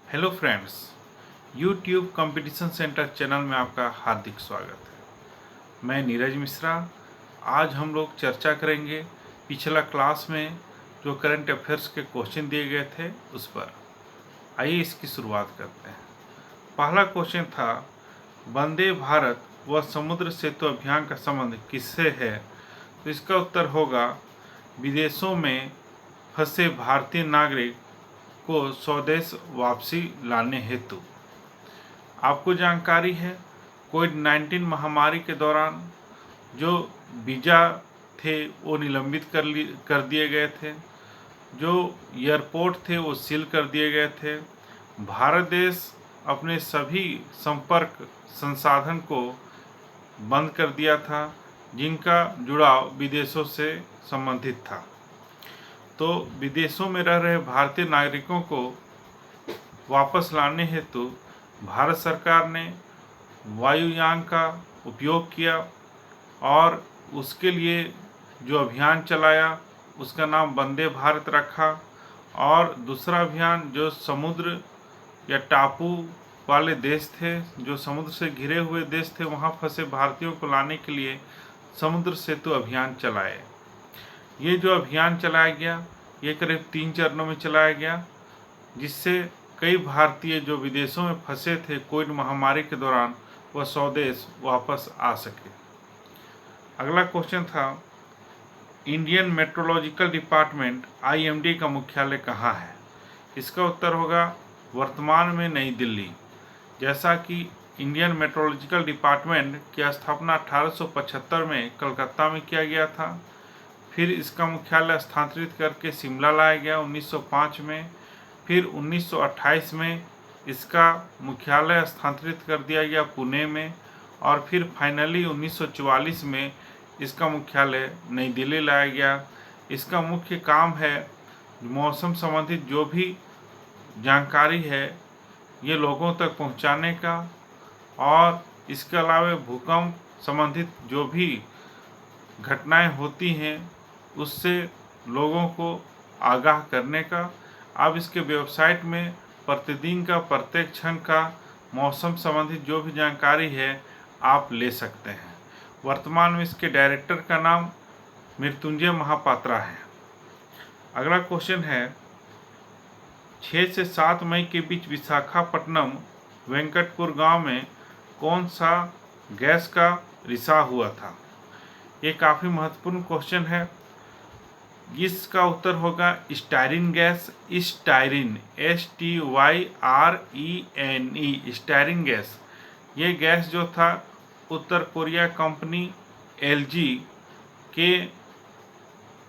Hello friends, YouTube competition centre channel में आपका हार्दिक स्वागत है। मैं नीरज मिश्रा। आज हम लोग चर्चा करेंगे पिछला क्लास में जो करंट अफेयर्स के क्वेश्चन दिए गए थे उस पर। आइए इसकी शुरुआत करते हैं। पहला क्वेश्चन था, वंदे भारत व समुद्र सेतु अभियान का संबंध किससे है? तो इसका उत्तर होगा विदेशों में फंसे भारतीय नागरिक को स्वदेश वापसी लाने हेतु। आपको जानकारी है, कोविड-19 महामारी के दौरान जो वीज़ा थे वो निलंबित कर दिए गए थे, जो एयरपोर्ट थे वो सील कर दिए गए थे। भारत देश अपने सभी संपर्क संसाधन को बंद कर दिया था जिनका जुड़ाव विदेशों से संबंधित था। तो विदेशों में रह रहे भारतीय नागरिकों को वापस लाने हेतु भारत सरकार ने वायुयान का उपयोग किया और उसके लिए जो अभियान चलाया उसका नाम वंदे भारत रखा। और दूसरा अभियान जो समुद्र या टापू वाले देश थे, जो समुद्र से घिरे हुए देश थे, वहाँ फंसे भारतीयों को लाने के लिए समुद्र सेतु अभियान चलाए। ये जो अभियान चलाया गया ये करीब 3 चरणों में चलाया गया, जिससे कई भारतीय जो विदेशों में फंसे थे कोविड महामारी के दौरान वह स्वदेश वापस आ सके। अगला क्वेश्चन था, इंडियन मेट्रोलॉजिकल डिपार्टमेंट IMD का मुख्यालय कहाँ है? इसका उत्तर होगा वर्तमान में नई दिल्ली। जैसा कि इंडियन मेट्रोलॉजिकल डिपार्टमेंट की स्थापना 1875 में कलकत्ता में किया गया था, फिर इसका मुख्यालय स्थानांतरित करके शिमला लाया गया 1905 में, फिर 1928 में इसका मुख्यालय स्थानांतरित कर दिया गया पुणे में, और फिर फाइनली 1944 में इसका मुख्यालय नई दिल्ली लाया गया। इसका मुख्य काम है मौसम संबंधित जो भी जानकारी है ये लोगों तक पहुंचाने का, और इसके अलावा भूकंप संबंधित जो भी घटनाएं होती हैं उससे लोगों को आगाह करने का। आप इसके वेबसाइट में प्रतिदिन का प्रत्येक क्षण का मौसम संबंधित जो भी जानकारी है आप ले सकते हैं। वर्तमान में इसके डायरेक्टर का नाम मृत्युंजय महापात्रा है। अगला क्वेश्चन है, 6 से 7 मई के बीच विशाखापट्टनम वेंकटपुर गांव में कौन सा गैस का रिसाव हुआ था? ये काफ़ी महत्वपूर्ण क्वेश्चन है। इसका उत्तर होगा styrene gas. Styrene STYRENE styrene gas. ये गैस जो था उत्तर कोरिया कंपनी LG के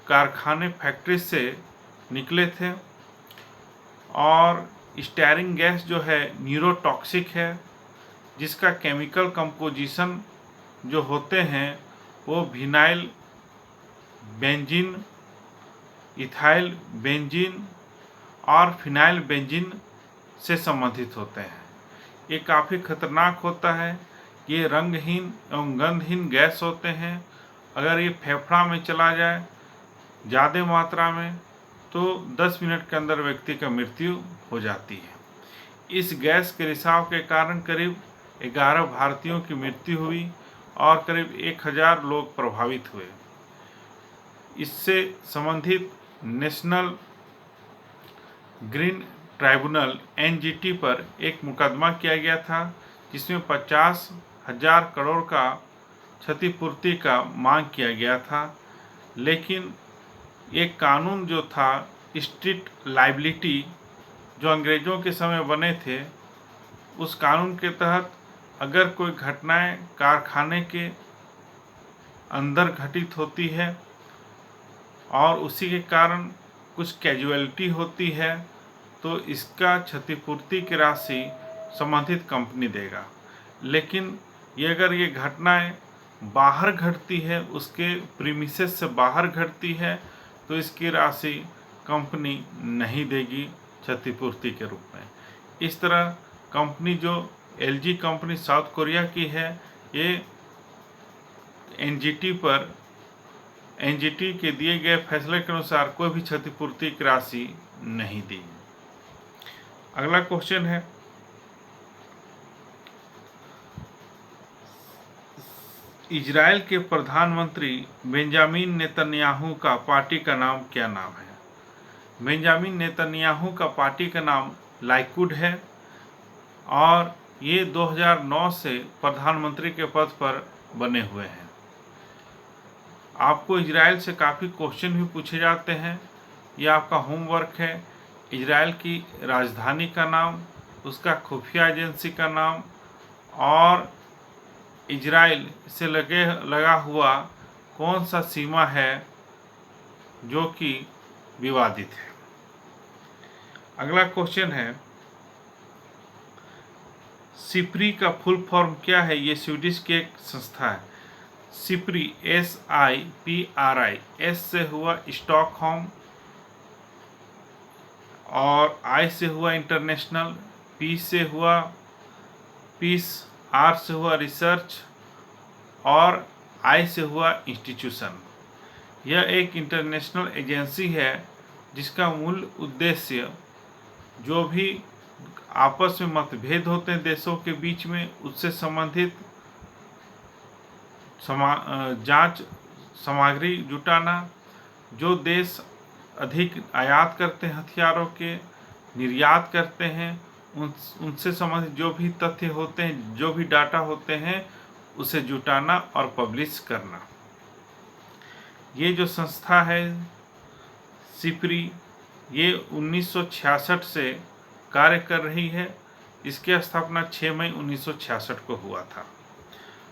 कारखाने फैक्ट्री से निकले थे, और स्टायरीन गैस जो है न्यूरोटॉक्सिक है, जिसका केमिकल कंपोजिशन जो होते हैं वो विनाइल बेंजीन, इथाइल बेंजीन और फिनाइल बेंजीन से संबंधित होते हैं। ये काफ़ी खतरनाक होता है। ये रंगहीन एवं गंधहीन गैस होते हैं। अगर ये फेफड़ा में चला जाए ज़्यादा मात्रा में तो 10 मिनट के अंदर व्यक्ति का मृत्यु हो जाती है। इस गैस के रिसाव के कारण करीब 11 भारतीयों की मृत्यु हुई और करीब 1000 लोग प्रभावित हुए। इससे संबंधित नेशनल ग्रीन ट्राइब्यूनल NGT पर एक मुकदमा किया गया था, जिसमें 50,000 करोड़ का क्षतिपूर्ति का मांग किया गया था। लेकिन एक कानून जो था स्ट्रीट लाइबिलिटी, जो अंग्रेज़ों के समय बने थे, उस कानून के तहत अगर कोई घटनाएं कारखाने के अंदर घटित होती है और उसी के कारण कुछ कैजुअलिटी होती है तो इसका क्षतिपूर्ति की राशि संबंधित कंपनी देगा। लेकिन अगर ये घटनाएं बाहर घटती है, उसके प्रीमिसेस से बाहर घटती है, तो इसकी राशि कंपनी नहीं देगी क्षतिपूर्ति के रूप में। इस तरह कंपनी जो LG कंपनी साउथ कोरिया की है, ये NGT के दिए गए फैसले के अनुसार कोई भी क्षतिपूर्ति की राशि नहीं दी। अगला क्वेश्चन है, इजराइल के प्रधानमंत्री बेंजामिन नेतन्याहू का पार्टी का नाम क्या नाम है? बेंजामिन नेतन्याहू का पार्टी का नाम लाइकुड है और ये 2009 से प्रधानमंत्री के पद पर बने हुए हैं। आपको इजराइल से काफ़ी क्वेश्चन भी पूछे जाते हैं, यह आपका होमवर्क है। इजराइल की राजधानी का नाम, उसका खुफिया एजेंसी का नाम और इजराइल से लगा हुआ कौन सा सीमा है जो कि विवादित है। अगला क्वेश्चन है, सिप्री का फुल फॉर्म क्या है? ये स्वीडिश की एक संस्था है। सिप्री SIPRI, एस से हुआ स्टॉकहोम और I से हुआ इंटरनेशनल, P से हुआ पीस, R से हुआ रिसर्च और I से हुआ इंस्टीट्यूशन। यह एक इंटरनेशनल एजेंसी है जिसका मूल उद्देश्य जो भी आपस में मतभेद होते हैं देशों के बीच में, उससे संबंधित जांच सामग्री जुटाना, जो देश अधिक आयात करते हैं हथियारों के, निर्यात करते हैं, उनसे संबंधित जो भी तथ्य होते हैं, जो भी डाटा होते हैं, उसे जुटाना और पब्लिश करना। ये जो संस्था है सिप्री, ये 1966 से कार्य कर रही है। इसकी स्थापना 6 मई 1966 को हुआ था।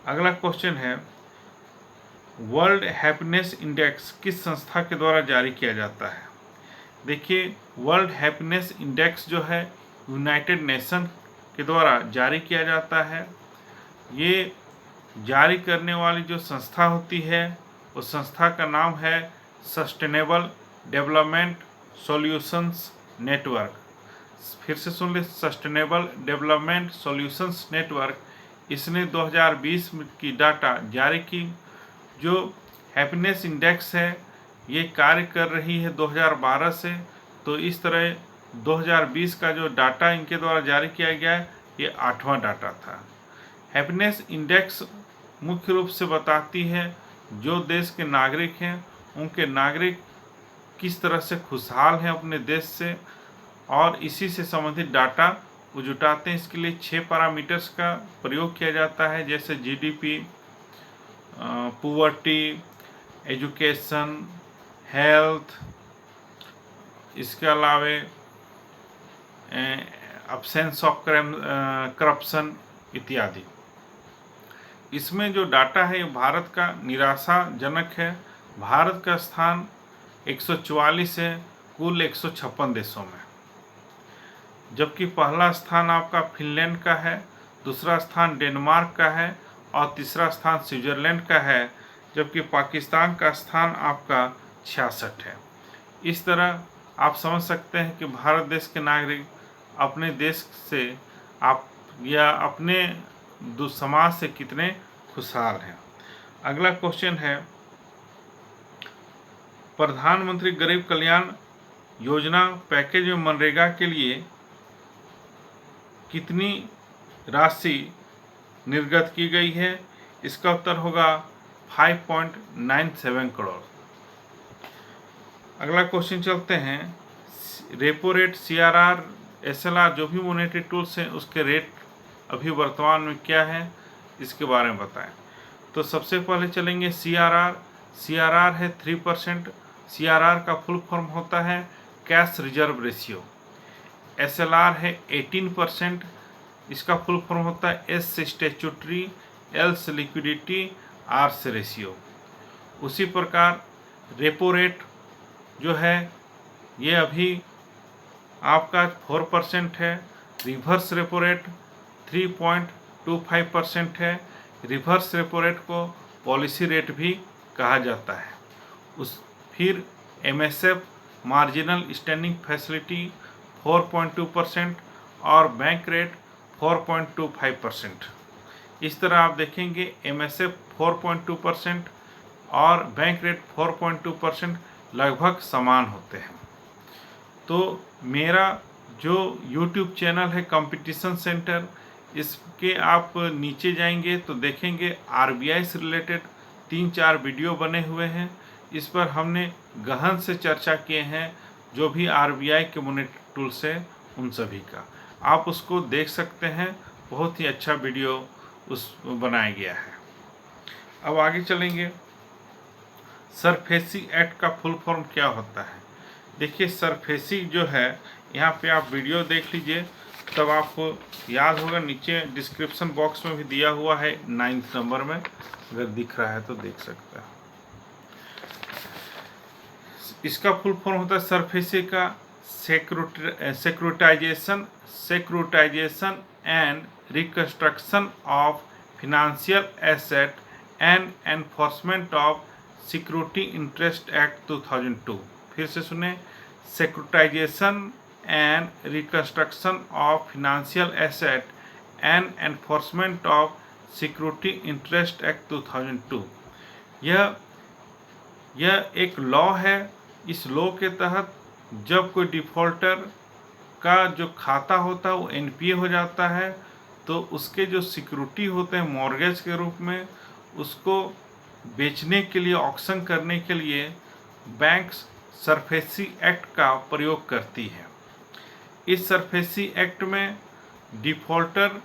अगला क्वेश्चन है, वर्ल्ड हैप्पीनेस इंडेक्स किस संस्था के द्वारा जारी किया जाता है? देखिए, वर्ल्ड हैप्पीनेस इंडेक्स जो है यूनाइटेड नेशन के द्वारा जारी किया जाता है। ये जारी करने वाली जो संस्था होती है उस संस्था का नाम है सस्टेनेबल डेवलपमेंट सॉल्यूशंस नेटवर्क। फिर से सुन ले, सस्टेनेबल डेवलपमेंट सॉल्यूशंस नेटवर्क। इसने 2020 की डाटा जारी की। जो हैप्पीनेस इंडेक्स है ये कार्य कर रही है 2012 से, तो इस तरह 2020 का जो डाटा इनके द्वारा जारी किया गया है ये 8वां डाटा था। हैप्पीनेस इंडेक्स मुख्य रूप से बताती है जो देश के नागरिक हैं उनके नागरिक किस तरह से खुशहाल हैं अपने देश से, और इसी से संबंधित डाटा वो जुटाते हैं। इसके लिए 6 पैरामीटर्स का प्रयोग किया जाता है, जैसे GDP, पुअर्टी, एजुकेशन, हेल्थ, इसके अलावे अब्सेंस ऑफ करप्शन इत्यादि। इसमें जो डाटा है भारत का निराशाजनक है। भारत का स्थान 144 है कुल 156 देशों में, जबकि पहला स्थान आपका फिनलैंड का है, दूसरा स्थान डेनमार्क का है और तीसरा स्थान स्विट्जरलैंड का है, जबकि पाकिस्तान का स्थान आपका 66 है। इस तरह आप समझ सकते हैं कि भारत देश के नागरिक अपने देश से आप या अपने समाज से कितने खुशहाल हैं। अगला क्वेश्चन है, प्रधानमंत्री गरीब कल्याण योजना पैकेज में मनरेगा के लिए कितनी राशि निर्गत की गई है? इसका उत्तर होगा 5.97 करोड़। अगला क्वेश्चन चलते हैं, रेपो रेट, CRR, SLR जो भी मॉनेटरी टूल्स हैं उसके रेट अभी वर्तमान में क्या है इसके बारे में बताएं। तो सबसे पहले चलेंगे CRR है 3%। CRR का फुल फॉर्म होता है कैश रिजर्व रेशियो। SLR है 18%। इसका फुल फॉर्म होता है S से स्टैट्यूटरी, L से लिक्विडिटी, R से रेशियो। उसी प्रकार रेपो रेट जो है ये अभी आपका 4% है। रिवर्स रेपो रेट 3.25% है। रिवर्स रेपो रेट को पॉलिसी रेट भी कहा जाता है। फिर MSF मार्जिनल स्टैंडिंग फैसिलिटी 4.2% और बैंक रेट 4.25%। इस तरह आप देखेंगे MSF 4.2% और बैंक रेट 4.2% लगभग समान होते हैं। तो मेरा जो YouTube चैनल है कंपटीशन सेंटर, इसके आप नीचे जाएंगे तो देखेंगे RBI से रिलेटेड 3-4 वीडियो बने हुए हैं। इस पर हमने गहन से चर्चा किए हैं, जो भी RBI के मॉनिटर टूल्स है उन सभी का आप उसको देख सकते हैं। बहुत ही अच्छा वीडियो उस बनाया गया है। अब आगे चलेंगे, सरफेसी एक्ट का फुल फॉर्म क्या होता है। देखिए सरफेसी जो है, यहाँ पे आप वीडियो देख लीजिए तब आपको याद होगा, नीचे डिस्क्रिप्शन बॉक्स में भी दिया हुआ है 9th नंबर में, अगर दिख रहा है तो देख सकते हैं। इसका फुल फॉर्म होता है सरफेसी का securitisation and reconstruction of financial asset and enforcement of security interest act 2002। फिर से सुने, securitisation and reconstruction of financial asset and enforcement of security interest act 2002। यह एक लॉ है। इस लॉ के तहत जब कोई डिफॉल्टर का जो खाता होता है वो NPA हो जाता है, तो उसके जो सिक्योरिटी होते हैं मॉर्गेज के रूप में, उसको बेचने के लिए, ऑक्शन करने के लिए बैंक्स सरफेसी एक्ट का प्रयोग करती है। इस सरफेसी एक्ट में डिफॉल्टर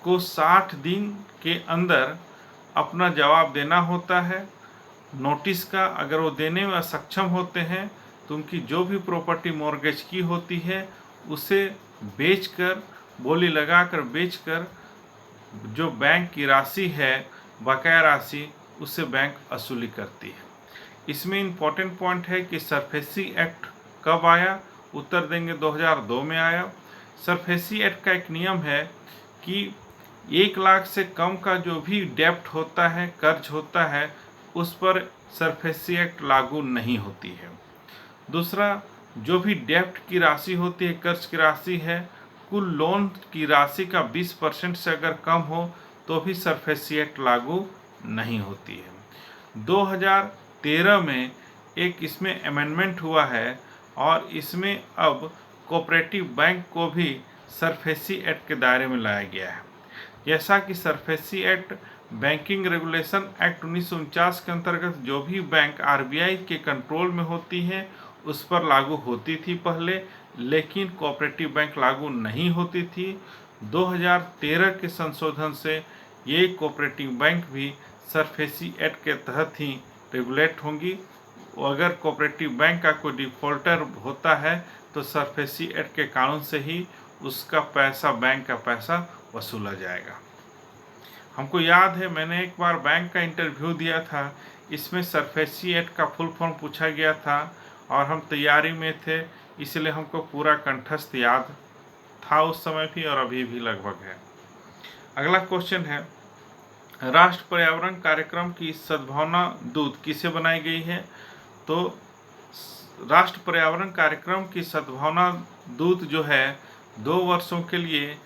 को 60 दिन के अंदर अपना जवाब देना होता है नोटिस का। अगर वो देने में असक्षम होते हैं तो उनकी जो भी प्रॉपर्टी मॉर्गेज की होती है उसे बेचकर, बोली लगाकर बेचकर जो बैंक की राशि है, बकाया राशि, उससे बैंक वसूली करती है। इसमें इम्पोर्टेंट पॉइंट है कि सरफेसी एक्ट कब आया, उत्तर देंगे 2002 में आया। सरफेसी एक्ट का एक नियम है कि 1 लाख से कम का जो भी डेप्ट होता है, कर्ज होता है, उस पर सरफेसी एक्ट लागू नहीं होती है। दूसरा, जो भी डेप्ट की राशि होती है, कर्ज की राशि है, कुल लोन की राशि का 20% से अगर कम हो तो भी सरफेसी एक्ट लागू नहीं होती है। 2013 में एक इसमें अमेंडमेंट हुआ है और इसमें अब कोऑपरेटिव बैंक को भी सरफेसी एक्ट के दायरे में लाया गया है। जैसा कि SARFAESI act banking regulation act 1949 के अंतर्गत जो भी बैंक RBI के कंट्रोल में होती है उस पर लागू होती थी पहले, लेकिन कोऑपरेटिव बैंक लागू नहीं होती थी। 2013 के संशोधन से ये कोऑपरेटिव बैंक भी सरफेसी एक्ट के तहत ही रेगुलेट होंगी। अगर कोऑपरेटिव बैंक का कोई डिफॉल्टर होता है तो सरफेसी एक्ट के कानून से ही उसका पैसा, बैंक का पैसा वसूला जाएगा। हमको याद है मैंने एक बार बैंक का इंटरव्यू दिया था, इसमें सरफेसी एक्ट का फुल फॉर्म पूछा गया था और हम तैयारी में थे, इसलिए हमको पूरा कंठस्थ याद था उस समय भी और अभी भी लगभग है। अगला क्वेश्चन है, राष्ट्र पर्यावरण कार्यक्रम की सद्भावना दूत किसे बनाई गई है। तो राष्ट्र पर्यावरण कार्यक्रम की सद्भावना दूत जो है 2 वर्षों के लिए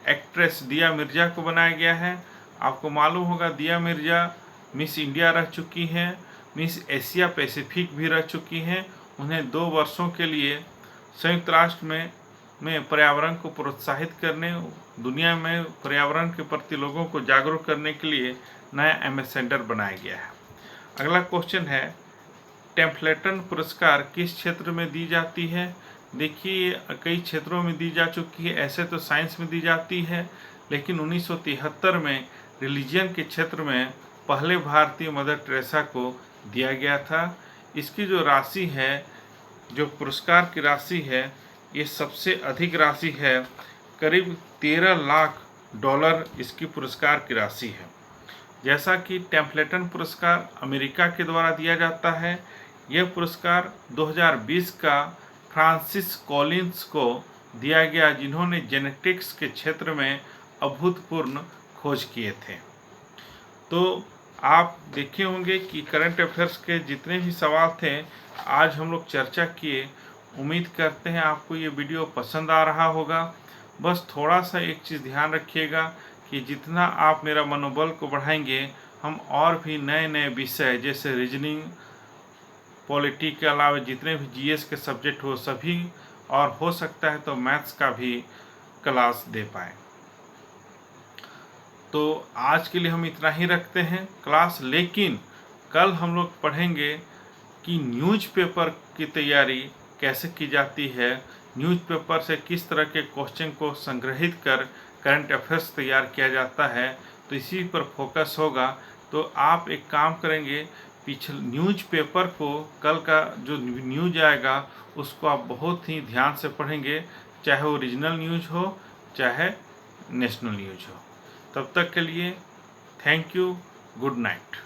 एक्ट्रेस दिया मिर्जा को बनाया गया है। आपको मालूम होगा दिया मिर्जा मिस इंडिया रह चुकी हैं, मिस एशिया पैसिफिक भी रह चुकी हैं। उन्हें 2 वर्षों के लिए संयुक्त राष्ट्र में पर्यावरण को प्रोत्साहित करने, दुनिया में पर्यावरण के प्रति लोगों को जागरूक करने के लिए नया एम्बेसडर बनाया गया है। अगला क्वेश्चन है, टेम्पलेटन पुरस्कार किस क्षेत्र में दी जाती है। देखिए कई क्षेत्रों में दी जा चुकी है, ऐसे तो साइंस में दी जाती है, लेकिन 1973 में रिलीजन के क्षेत्र में पहले भारतीय मदर टेरेसा को दिया गया था। इसकी जो राशि है, जो पुरस्कार की राशि है, ये सबसे अधिक राशि है, करीब $13 लाख इसकी पुरस्कार की राशि है। जैसा कि टेम्पलेटन पुरस्कार अमेरिका के द्वारा दिया जाता है, यह पुरस्कार 2020 का फ्रांसिस कॉलिंस को दिया गया, जिन्होंने जेनेटिक्स के क्षेत्र में अभूतपूर्व खोज किए थे। तो आप देखे होंगे कि करंट अफेयर्स के जितने भी सवाल थे आज हम लोग चर्चा किए। उम्मीद करते हैं आपको ये वीडियो पसंद आ रहा होगा। बस थोड़ा सा एक चीज़ ध्यान रखिएगा कि जितना आप मेरा मनोबल को बढ़ाएंगे, हम और भी नए नए विषय जैसे रीजनिंग, पॉलिटी के अलावा जितने भी GS के सब्जेक्ट हो सभी और हो सकता है तो मैथ्स का भी क्लास दे पाएँ। तो आज के लिए हम इतना ही रखते हैं क्लास, लेकिन कल हम लोग पढ़ेंगे कि न्यूज़पेपर की तैयारी कैसे की जाती है, न्यूज़पेपर से किस तरह के क्वेश्चन को संग्रहित कर करंट अफेयर्स तैयार किया जाता है। तो इसी पर फोकस होगा। तो आप एक काम करेंगे, पिछले न्यूज़पेपर को, कल का जो न्यूज़ आएगा उसको आप बहुत ही ध्यान से पढ़ेंगे, चाहे वो रीजनल न्यूज़ हो चाहे नेशनल न्यूज़ हो। तब तक के लिए थैंक यू, गुड नाइट।